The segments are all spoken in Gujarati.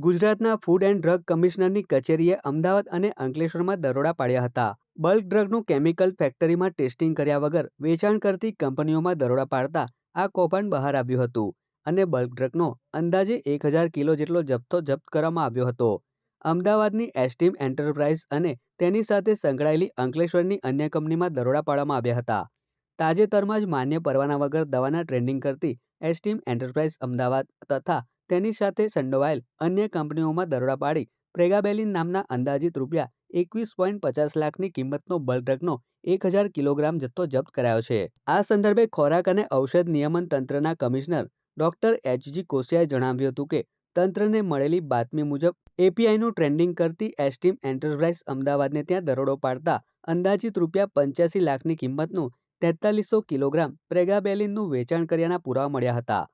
ગુજરાતના ફૂડ એન્ડ ડ્રગ કમિશનરની કચેરીએ અમદાવાદ અને અંકલેશ્વરમાં દરોડા પાડ્યા હતા. બલ્ક ડ્રગનું કેમિકલ ફેક્ટરીમાં ટેસ્ટિંગ કર્યા વગર વેચાણ કરતી કંપનીઓમાં દરોડા પાડતા આ કૌભાંડ બહાર આવ્યું હતું અને બલ્ક ડ્રગનો અંદાજે 1000 કિલો જેટલો જથ્થો જપ્ત કરવામાં આવ્યો હતો. અમદાવાદની એસ્ટીમ એન્ટરપ્રાઇઝ અને તેની સાથે સંકળાયેલી અંકલેશ્વરની અન્ય કંપનીમાં દરોડા પાડવામાં આવ્યા હતા. તાજેતરમાં જ માન્ય પરવાના વગર દવાના ટ્રેડિંગ કરતી એસ્ટીમ એન્ટરપ્રાઇઝ અમદાવાદ તથા તેની સાથે સંડોવાયેલ અન્ય કંપનીઓમાં દરોડા પાડી પ્રેગાબેલિન નામના અંદાજિત રૂપિયા 21.50 લાખની કિંમતનો બલ્ક ડ્રગનો 1000 કિલોગ્રામ જથ્થો જપ્ત કરાયો છે. આ સંદર્ભે ખોરાક અને ઔષધ નિયમન તંત્રના કમિશનર ડોક્ટર એચ.જી. કોશિયાએ જણાવ્યું હતું કે તંત્રને મળેલી બાતમી મુજબ એપીઆઈનું ટ્રેડિંગ કરતી એસ્ટીમ એન્ટરપ્રાઇઝ અમદાવાદને ત્યાં દરોડો પાડતા અંદાજિત રૂપિયા 85 લાખની કિંમતનું 4300 કિલોગ્રામ પ્રેગાબેલિનનું વેચાણ કર્યાના પુરાવા મળ્યા હતા.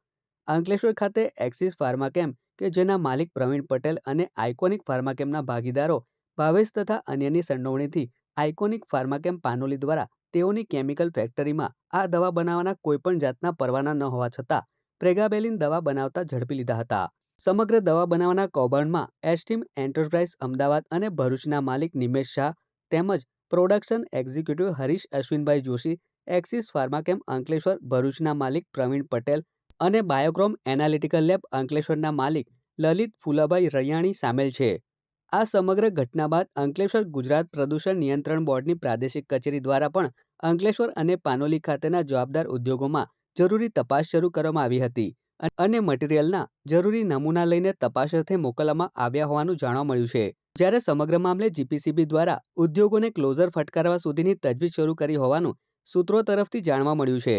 અંકલેશ્વર ખાતે એક્સિસ ફાર્માકેમ કે જેના માલિક પ્રવીણ પટેલ અને આઇકોનિક ફાર્માકેમના ભાગીદારો ભાવેશ તથા અન્યની સંડોવણીથી આઇકોનિક ફાર્માકેમ પાનોલી દ્વારા તેઓની કેમિકલ ફેક્ટરીમાં આ દવા બનાવવાના કોઈપણ જાતના પરવાના ન હોવા છતાં પ્રેગાબેલિન દવા બનાવતા ઝડપી લીધા હતા. સમગ્ર દવા બનાવવાના કૌભાંડમાં એસ્ટીમ એન્ટરપ્રાઇઝ અમદાવાદ અને ભરૂચના માલિક નિમેશ શાહ તેમજ પ્રોડક્શન એક્ઝિક્યુટિવ હરીશ અશ્વિનભાઈ જોશી, એક્સિસ ફાર્માકેમ અંકલેશ્વર ભરૂચના માલિક પ્રવીણ પટેલ અને બાયોક્રોમ એનાલિટિકલ લેબ અંકલેશ્વરના માલિક લલિત ફુલાભાઈ રૈયાણી સામેલ છે. આ સમગ્ર ઘટના બાદ અંકલેશ્વર ગુજરાત પ્રદૂષણ નિયંત્રણ બોર્ડની પ્રાદેશિક કચેરી દ્વારા પણ અંકલેશ્વર અને પાનોલી ખાતેના જવાબદાર ઉદ્યોગોમાં જરૂરી તપાસ શરૂ કરવામાં આવી હતી અને મટીરીયલના જરૂરી નમૂના લઈને તપાસ અર્થે મોકલવામાં આવ્યા હોવાનું જાણવા મળ્યું છે. જ્યારે સમગ્ર મામલે જીપીસીબી દ્વારા ઉદ્યોગોને ક્લોઝર ફટકારવા સુધીની તજવીજ શરૂ કરી હોવાનું સૂત્રો તરફથી જાણવા મળ્યું છે.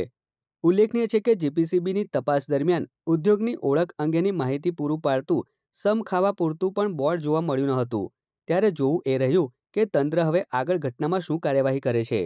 ઉલ્લેખનીય છે કે જીપીસીબીની તપાસ દરમિયાન ઉદ્યોગની ઓળખ અંગેની માહિતી પૂરું પાડતું સમ ખાવા પૂરતું પણ બોર્ડ જોવા મળ્યું ન હતું. ત્યારે જોવું એ રહ્યું કે તંત્ર હવે આગળ ઘટનામાં શું કાર્યવાહી કરે છે.